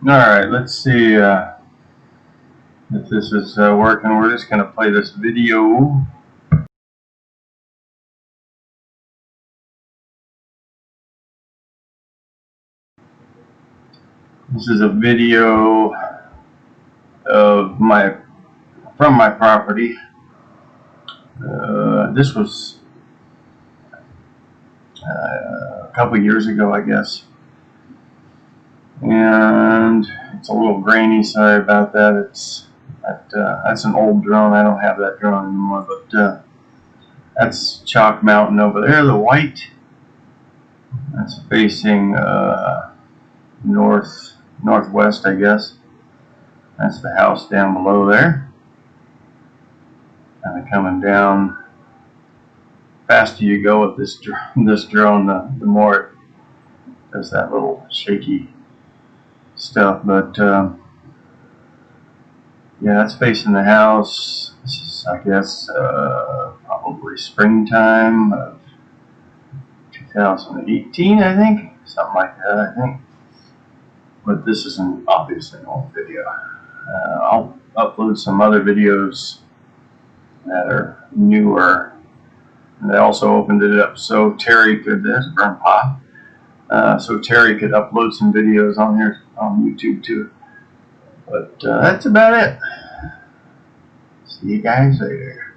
Alright, let's see if this is working. We're just going to play this video. This is a video of from my property. This was a couple years ago, I guess. And it's a little grainy. Sorry about that. That's an old drone. I don't have that drone anymore. But that's Chalk Mountain over there. The white. That's facing northwest, I guess. That's the house down below there. Kind of coming down. Faster you go with this drone, the more it does that little shaky stuff. But yeah, that's facing the house. This is, I guess, probably springtime of 2018, I think, something like that, I think. But this isn't obviously an old video. I'll upload some other videos that are newer. And I also opened it up so Terry could, there's a burn pot, so Terry could upload some videos on here on YouTube too. But that's about it. See you guys later.